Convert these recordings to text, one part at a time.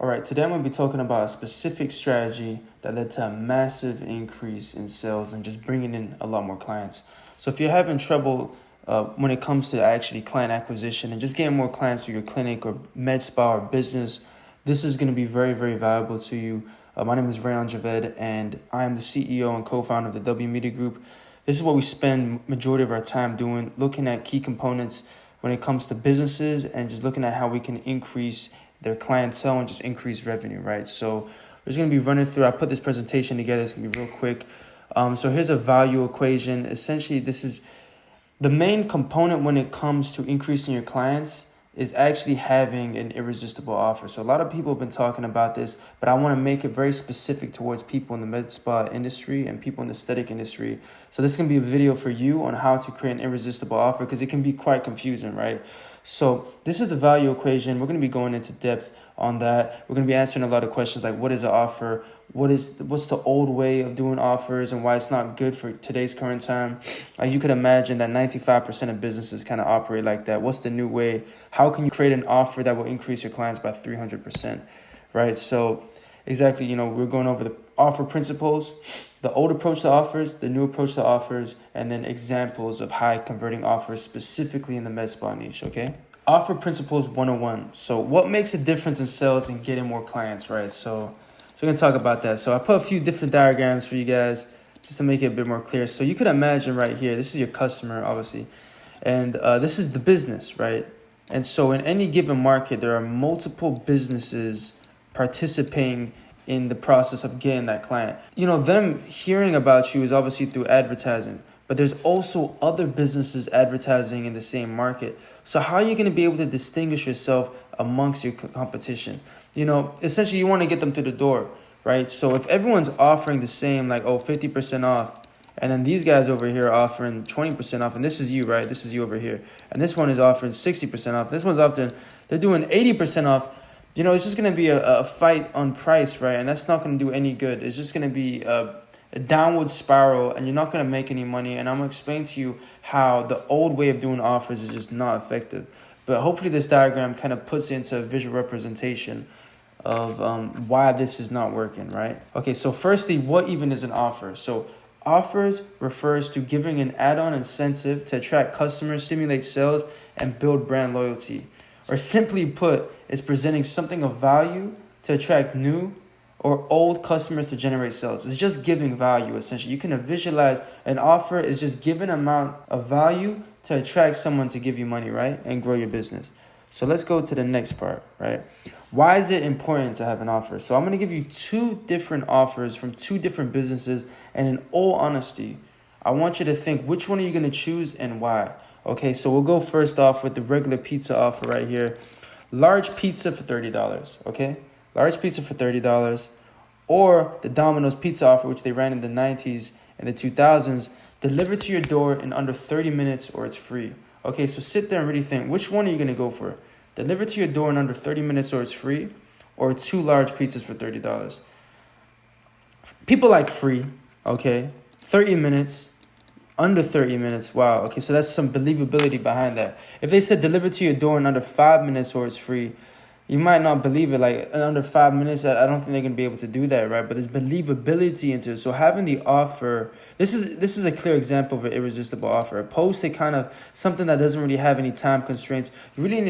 All right, today I'm going to be talking about a specific strategy that led to a massive increase in sales and just bringing in a lot more clients. So if you're having trouble when it comes to actually client acquisition and just getting more clients for your clinic or med spa or business, this is going to be very, very valuable to you. My name is Rayon Javed, and I am the CEO and co-founder of the W Media Group. This is what we spend majority of our time doing, looking at key components when it comes to businesses and just looking at how we can increase their clientele and just increase revenue, right? So we're just going to be running through, I put this presentation together, it's going to be real quick. So here's a value equation. Essentially, this is the main component when it comes to increasing your clients is actually having an irresistible offer. So a lot of people have been talking about this, but I want to make it very specific towards people in the med spa industry and people in the aesthetic industry. So this can be a video for you on how to create an irresistible offer because it can be quite confusing, right? So this is the value equation. We're going to be going into depth on that. We're going to be answering a lot of questions like what is an offer? What's the old way of doing offers and why it's not good for today's current time? You could imagine that 95% of businesses kind of operate like that. What's the new way? How can you create an offer that will increase your clients by 300%, right? So exactly, we're going over the offer principles, the old approach to offers, the new approach to offers, and then examples of high converting offers specifically in the med spa niche, okay? Offer principles 101. So what makes a difference in sales and getting more clients, right? So we're going to talk about that. So I put a few different diagrams for you guys just to make it a bit more clear. So you could imagine right here, this is your customer, obviously, and this is the business, right? And so in any given market, there are multiple businesses participating in the process of getting that client. Them hearing about you is obviously through advertising, but there's also other businesses advertising in the same market. So how are you going to be able to distinguish yourself amongst your competition? Essentially you want to get them through the door, right? So if everyone's offering the same, like, 50% off, and then these guys over here are offering 20% off, and this is you, right? This is you over here. And this one is offering 60% off. This one's they're doing 80% off. It's just going to be a fight on price, right? And that's not going to do any good. It's just going to be a downward spiral, and you're not going to make any money. And I'm going to explain to you how the old way of doing offers is just not effective. But hopefully this diagram kind of puts into a visual representation of why this is not working, right? Okay, so firstly, what even is an offer? So offers refers to giving an add-on incentive to attract customers, stimulate sales, and build brand loyalty. Or simply put, it's presenting something of value to attract new or old customers to generate sales. It's just giving value, essentially. You can visualize an offer is just giving an amount of value to attract someone to give you money, right? And grow your business. So let's go to the next part, right? Why is it important to have an offer? So I'm going to give you two different offers from two different businesses. And in all honesty, I want you to think which one are you going to choose and why? Okay, so we'll go first off with the regular pizza offer right here. Large pizza for $30, okay? Large pizza for $30. Or the Domino's pizza offer, which they ran in the 90s and the 2000s, delivered to your door in under 30 minutes or it's free. Okay, so sit there and really think, which one are you going to go for? Delivered to your door in under 30 minutes or it's free, or two large pizzas for $30. People like free, okay? 30 minutes, under 30 minutes, wow. Okay, so that's some believability behind that. If they said delivered to your door in under 5 minutes or it's free, you might not believe it. Like in under 5 minutes, I don't think they're going to be able to do that, right? But there's believability into it. So having the offer, this is a clear example of an irresistible offer. Opposed to kind of something that doesn't really have any time constraints. You really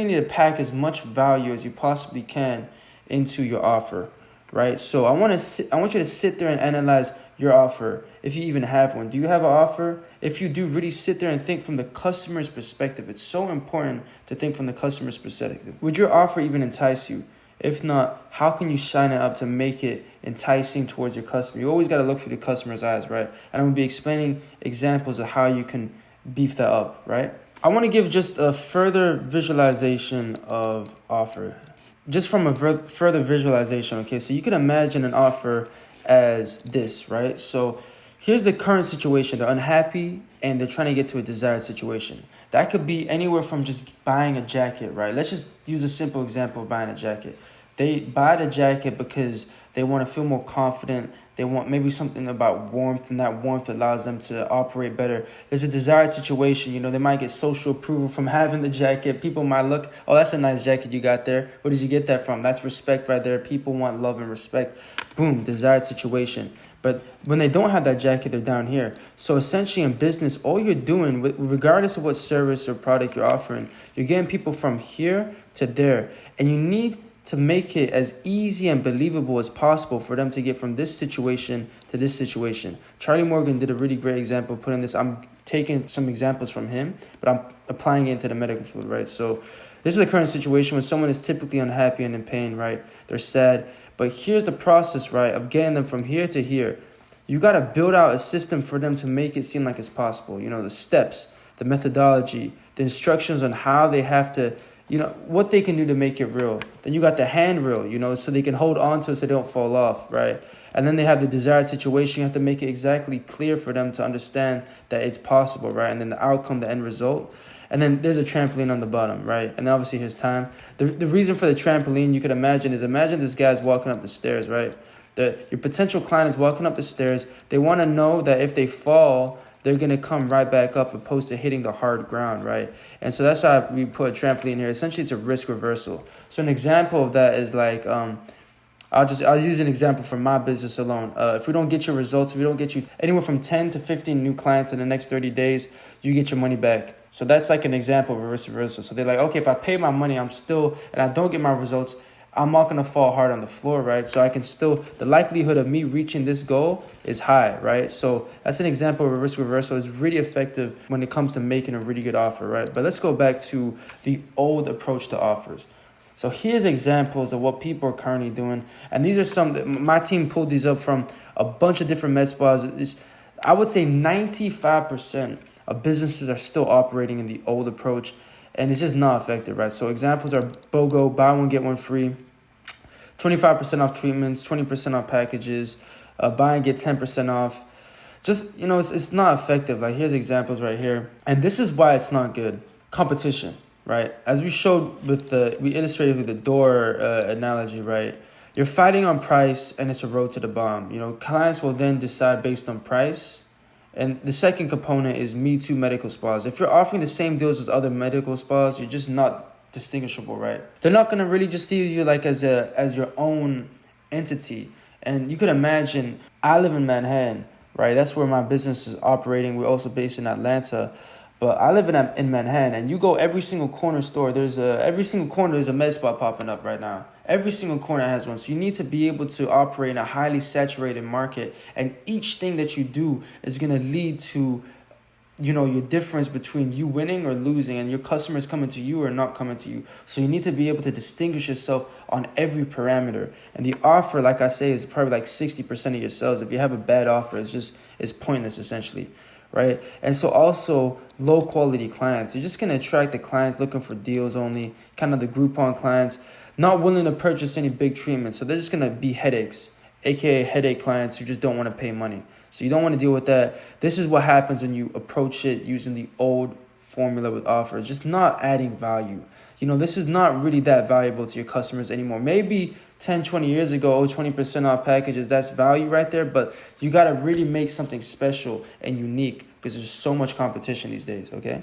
need to pack as much value as you possibly can into your offer, right? So I want you to sit there and analyze your offer, if you even have one. Do you have an offer? If you do, really sit there and think from the customer's perspective. It's so important to think from the customer's perspective. Would your offer even entice you? If not, how can you shine it up to make it enticing towards your customer? You always got to look through the customer's eyes, right? And I'm going to be explaining examples of how you can beef that up, right? I want to give just a further visualization of offer. Just from a further visualization, okay? So you can imagine an offer as this, right? So here's the current situation. They're unhappy and they're trying to get to a desired situation. That could be anywhere from just buying a jacket, right? Let's just use a simple example of buying a jacket. They buy the jacket because they want to feel more confident. They want maybe something about warmth, and that warmth allows them to operate better. There's a desired situation. They might get social approval from having the jacket. People might look, oh, that's a nice jacket you got there. Where did you get that from? That's respect right there. People want love and respect. Boom, desired situation. But when they don't have that jacket, they're down here. So essentially in business, all you're doing, regardless of what service or product you're offering, you're getting people from here to there. And you need to make it as easy and believable as possible for them to get from this situation to this situation. Charlie Morgan did a really great example putting this. I'm taking some examples from him, but I'm applying it into the medical field, right? So this is the current situation when someone is typically unhappy and in pain, right? They're sad. But here's the process, right, of getting them from here to here. You got to build out a system for them to make it seem like it's possible. The steps, the methodology, the instructions on how they have to, what they can do to make it real. Then you got the handrail, so they can hold on to it so they don't fall off, right? And then they have the desired situation. You have to make it exactly clear for them to understand that it's possible, right? And then the outcome, the end result. And then there's a trampoline on the bottom, right? And then obviously here's time. The reason for the trampoline, you could imagine this guy's walking up the stairs, right? Your potential client is walking up the stairs. They want to know that if they fall, they're going to come right back up opposed to hitting the hard ground, right? And so that's why we put a trampoline here. Essentially, it's a risk reversal. So an example of that is like, I'll use an example from my business alone. If we don't get your results, if we don't get you anywhere from 10 to 15 new clients in the next 30 days, you get your money back. So that's like an example of a risk reversal. So they're like, okay, if I pay my money, and I don't get my results, I'm not going to fall hard on the floor, right? So the likelihood of me reaching this goal is high, right? So that's an example of a risk reversal. It's really effective when it comes to making a really good offer, right? But let's go back to the old approach to offers. So here's examples of what people are currently doing. And these are my team pulled these up from a bunch of different med spas. I would say 95% of businesses are still operating in the old approach. And it's just not effective, right? So examples are BOGO, buy one, get one free, 25% off treatments, 20% off packages, buy and get 10% off. Just, it's not effective. Like here's examples right here. And this is why it's not good. Competition, right? As we showed we illustrated with the door analogy, right? You're fighting on price and it's a road to the bomb. Clients will then decide based on price. And the second component is Me Too medical spas. If you're offering the same deals as other medical spas, you're just not distinguishable, right? They're not going to really just see you like as your own entity. And you could imagine, I live in Manhattan, right? That's where my business is operating. We're also based in Atlanta. But I live in Manhattan, and you go every single corner store. There's a med spa popping up right now. Every single corner has one. So you need to be able to operate in a highly saturated market, and each thing that you do is going to lead to, your difference between you winning or losing, and your customers coming to you or not coming to you. So you need to be able to distinguish yourself on every parameter. And the offer, like I say, is probably like 60% of your sales. If you have a bad offer, it's pointless essentially. Right? And so also low quality clients. You're just going to attract the clients looking for deals only, kind of the Groupon clients, not willing to purchase any big treatments. So they're just going to be headaches, aka headache clients who just don't want to pay money. So you don't want to deal with that. This is what happens when you approach it using the old formula with offers, just not adding value. This is not really that valuable to your customers anymore. Maybe 10, 20 years ago, 20% off packages, that's value right there. But you got to really make something special and unique because there's so much competition these days, okay?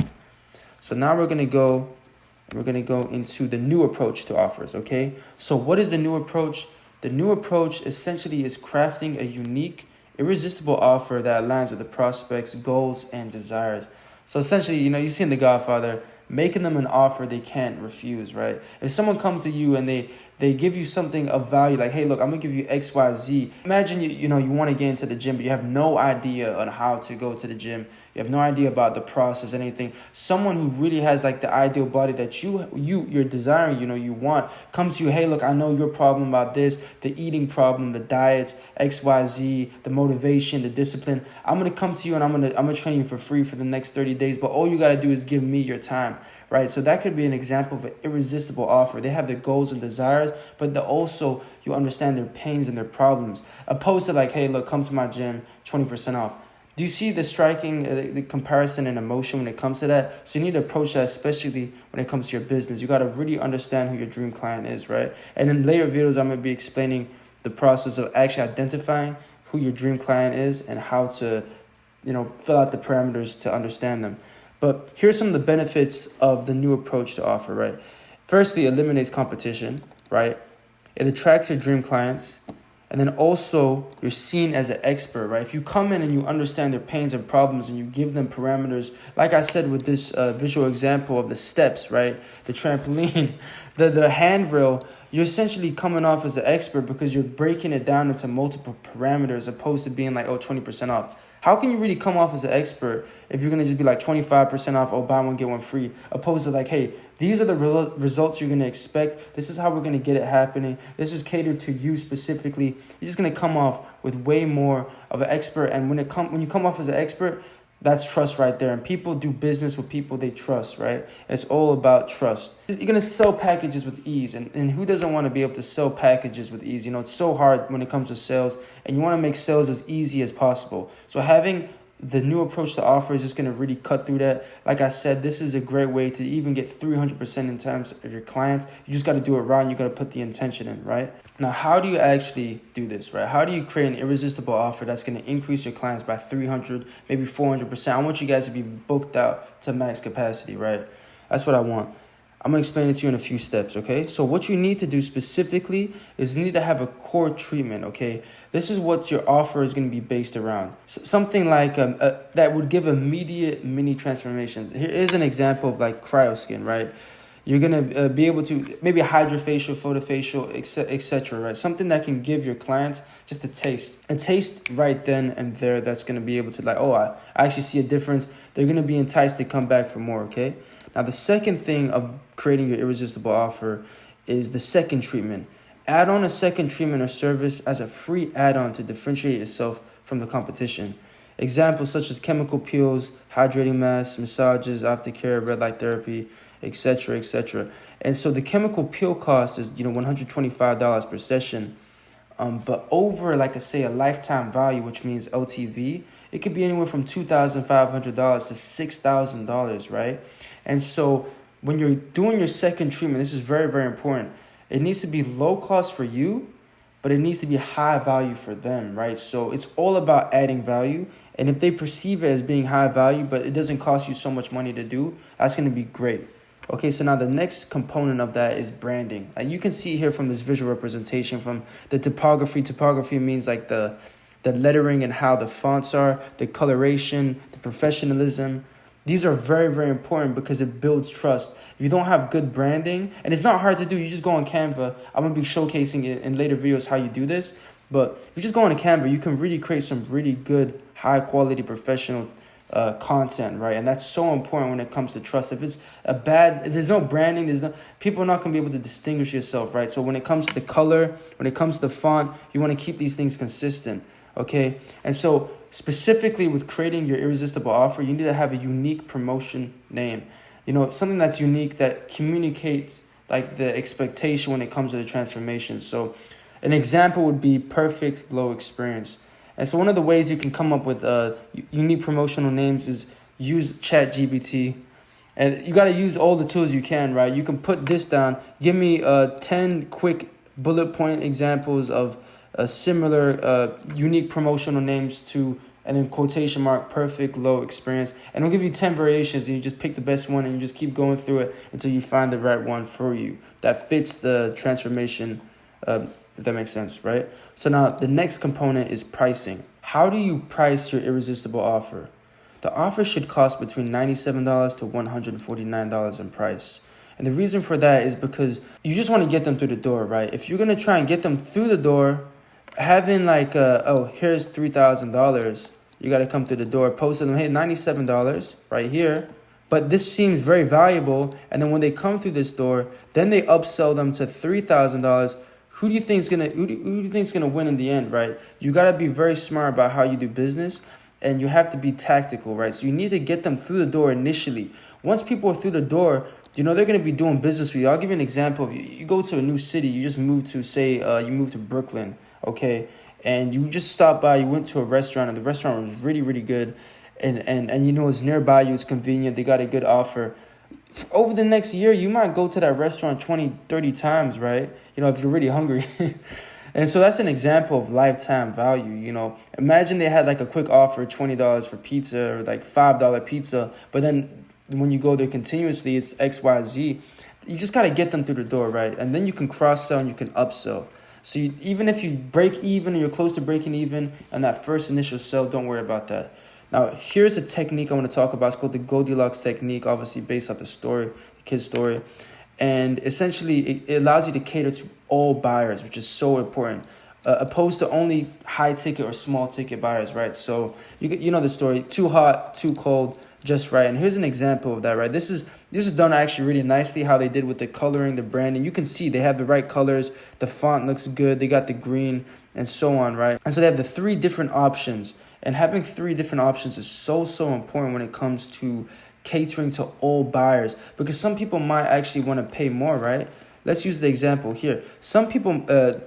So now we're going to go into the new approach to offers, okay? So what is the new approach? The new approach essentially is crafting a unique, irresistible offer that aligns with the prospect's goals and desires. So essentially, you see in The Godfather, making them an offer they can't refuse, right? If someone comes to you and they give you something of value, like, hey, look, I'm going to give you X, Y, Z. Imagine, you want to get into the gym, but you have no idea on how to go to the gym. You have no idea about the process, anything. Someone who really has like the ideal body that you're desiring, you want, comes to you, hey, look, I know your problem about this, the eating problem, the diets, X, Y, Z, the motivation, the discipline. I'm going to come to you and I'm going to train you for free for the next 30 days, but all you got to do is give me your time. Right, so that could be an example of an irresistible offer. They have their goals and desires, but you understand their pains and their problems. Opposed to like, hey, look, come to my gym, 20% off. Do you see the striking the comparison and emotion when it comes to that? So you need to approach that, especially when it comes to your business. You got to really understand who your dream client is, right? And in later videos, I'm going to be explaining the process of actually identifying who your dream client is and how to, fill out the parameters to understand them. But here's some of the benefits of the new approach to offer, right? Firstly, it eliminates competition, right? It attracts your dream clients. And then also, you're seen as an expert, right? If you come in and you understand their pains and problems and you give them parameters, like I said with this visual example of the steps, right? The trampoline, the handrail, you're essentially coming off as an expert because you're breaking it down into multiple parameters opposed to being like, 20% off. How can you really come off as an expert if you're going to just be like 25% off, buy one, get one free, opposed to like, hey, these are the results you're going to expect. This is how we're going to get it happening. This is catered to you specifically. You're just going to come off with way more of an expert. And when you come off as an expert, that's trust right there. And people do business with people they trust, right? It's all about trust. You're going to sell packages with ease. And who doesn't want to be able to sell packages with ease? It's so hard when it comes to sales. And you want to make sales as easy as possible. So having the new approach to offer is just going to really cut through that. Like I said, this is a great way to even get 300% in terms of your clients. You just got to do it right, and you got to put the intention in, right? Now, how do you actually do this, right? How do you create an irresistible offer that's going to increase your clients by 300, maybe 400%? I want you guys to be booked out to max capacity, right? That's what I want. I'm going to explain it to you in a few steps, okay? So what you need to do specifically is you need to have a core treatment, okay? This is what your offer is going to be based around. Something like that would give immediate mini transformation. Here is an example of like cryoskin, right? You're going to be able to maybe hydrofacial, photofacial, etc., right? Something that can give your clients just a taste right then and there that's going to be able to like, I actually see a difference. They're going to be enticed to come back for more, okay? Now, the second thing of creating your irresistible offer is the second treatment. Add on a second treatment or service as a free add-on to differentiate yourself from the competition. Examples such as chemical peels, hydrating masks, massages, aftercare, red light therapy, etc., etc. And so the chemical peel cost is, $125 per session. But over, like I say, a lifetime value, which means LTV, it could be anywhere from $2,500 to $6,000, right? And so when you're doing your second treatment, this is very, very important. It needs to be low cost for you, but it needs to be high value for them, right? So it's all about adding value. And if they perceive it as being high value, but it doesn't cost you so much money to do, that's going to be great. Okay, so now the next component of that is branding. You can see here from this visual representation from the typography. Typography means like the lettering and how the fonts are, the coloration, the professionalism. These are very, very important because it builds trust. If you don't have good branding, and it's not hard to do, you just go on Canva. I'm going to be showcasing it in later videos how you do this. But if you just go on Canva, you can really create some really good, high-quality, professional content, right? And that's so important when it comes to trust. If there's no branding, people are not going to be able to distinguish yourself, right? So when it comes to the color, when it comes to the font, you want to keep these things consistent, okay? And so specifically with creating your irresistible offer, you need to have a unique promotion name. Something that's unique that communicates like the expectation when it comes to the transformation. So an example would be perfect glow experience. And so one of the ways you can come up with unique promotional names is use ChatGPT. And you got to use all the tools you can, right? You can put this down. Give me 10 quick bullet point examples of similar unique promotional names to, and then quotation mark, perfect glow experience. And it'll give you 10 variations, and you just pick the best one, and you just keep going through it until you find the right one for you that fits the transformation, if that makes sense, right? So now the next component is pricing. How do you price your irresistible offer? The offer should cost between $97 to $149 in price. And the reason for that is because you just want to get them through the door, right? If you're going to try and get them through the door, having like, here's $3,000, you got to come through the door, post them, hey, $97 right here. But this seems very valuable. And then when they come through this door, then they upsell them to $3,000. Who do you think is gonna win in the end, right? You gotta be very smart about how you do business, and you have to be tactical, right? So you need to get them through the door initially. Once people are through the door, they're gonna be doing business with you. I'll give you an example. You go to a new city. You just move to, say, you move to Brooklyn, okay? and you just stopped by, you went to a restaurant, and the restaurant was really, really good, and you know, it's nearby you, it's convenient, they got a good offer. Over the next year, you might go to that restaurant 20, 30 times, right? You know, if you're really hungry. And so that's an example of lifetime value. You know, imagine they had like a quick offer, $20 for pizza, or like $5 pizza, but then when you go there continuously, it's XYZ. You just got to get them through the door, right? And then you can cross-sell and you can upsell. So even if you break even or you're close to breaking even on that first initial sell, don't worry about that. Now, here's a technique I want to talk about. It's called the Goldilocks technique, obviously based off the kid's story. And essentially, it allows you to cater to all buyers, which is so important, opposed to only high-ticket or small-ticket buyers, right? So you know the story, too hot, too cold, just right. And here's an example of that, right? This is done actually really nicely, how they did with the coloring, the branding. You can see they have the right colors, the font looks good, they got the green, and so on, right? And so they have the 3 different options. And having 3 different options is so important when it comes to catering to all buyers, because some people might actually want to pay more, right? Let's use the example here. Some people,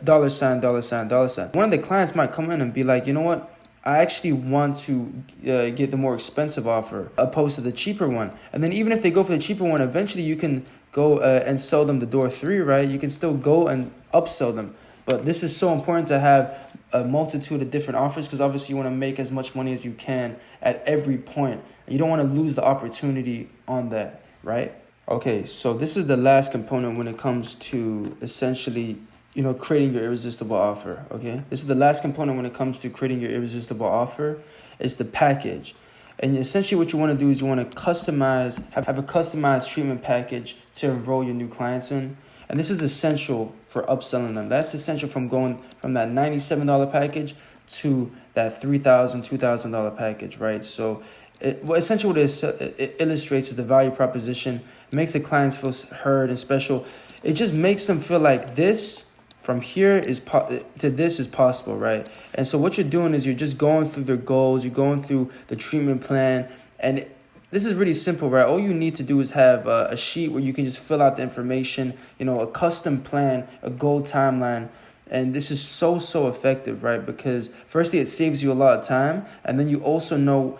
dollar sign, dollar sign, dollar sign. One of the clients might come in and be like, you know what? I actually want to get the more expensive offer opposed to the cheaper one. And then even if they go for the cheaper one, eventually you can go and sell them the door 3, right? You can still go and upsell them. But this is so important to have a multitude of different offers, because obviously you want to make as much money as you can at every point. You don't want to lose the opportunity on that, right? Okay, so this is the last component when it comes to essentially, you know, creating your irresistible offer, okay? This is the last component when it comes to creating your irresistible offer. It's the package. And essentially what you want to do is you want to customize, have a customized treatment package to enroll your new clients in. And this is essential for upselling them. That's essential from going from that $97 package to that $3,000, $2,000 package, right? So essentially what it illustrates is the value proposition. It makes the clients feel heard and special. It just makes them feel like this from here to this is possible, right? And so what you're doing is you're just going through their goals, you're going through the treatment plan, and this is really simple, right? All you need to do is have a sheet where you can just fill out the information, you know, a custom plan, a goal timeline. And this is so effective, right? Because firstly, it saves you a lot of time. And then you also know,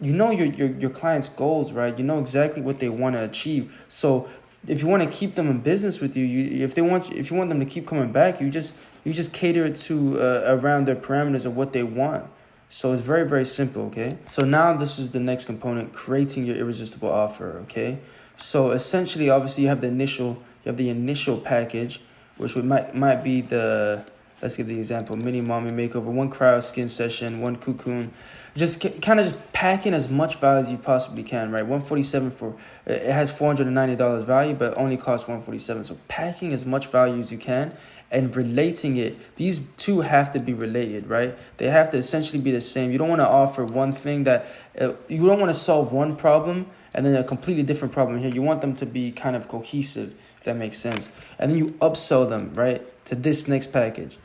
your client's goals, right? You know exactly what they want to achieve. So if you want to keep them in business with you, if you want them to keep coming back, you just cater it to around their parameters of what they want. So it's very simple, okay? So now this is the next component, creating your irresistible offer, okay? So essentially, obviously, you have the initial package, which might be the, let's give the example, mini mommy makeover, 1 cryo skin session, 1 cocoon. Just kind of just packing as much value as you possibly can, right? $147 for, it has $490 value, but only costs $147. So packing as much value as you can and relating it. These two have to be related, right? They have to essentially be the same. You don't want to offer one thing that, you don't want to solve one problem and then a completely different problem here. You want them to be kind of cohesive, if that makes sense. And then you upsell them, right, to this next package.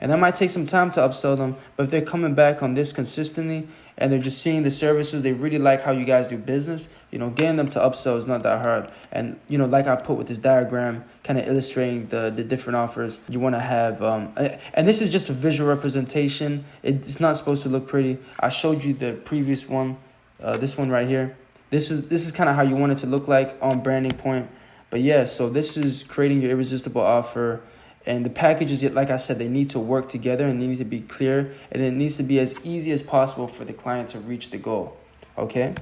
And that might take some time to upsell them, but if they're coming back on this consistently and they're just seeing the services, they really like how you guys do business, you know, getting them to upsell is not that hard. And, you know, like I put with this diagram, kind of illustrating the different offers, you want to have, and this is just a visual representation. It's not supposed to look pretty. I showed you the previous one, this one right here. This is kind of how you want it to look like on branding point. But yeah, so this is creating your irresistible offer. And the packages, like I said, they need to work together and they need to be clear. And it needs to be as easy as possible for the client to reach the goal. Okay?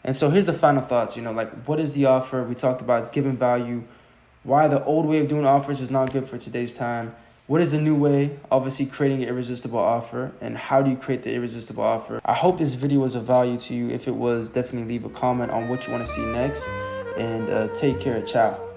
And so here's the final thoughts. You know, like, what is the offer? We talked about it's giving value. Why the old way of doing offers is not good for today's time. What is the new way? Obviously, creating an irresistible offer. And how do you create the irresistible offer? I hope this video was of value to you. If it was, definitely leave a comment on what you want to see next. And take care. Ciao.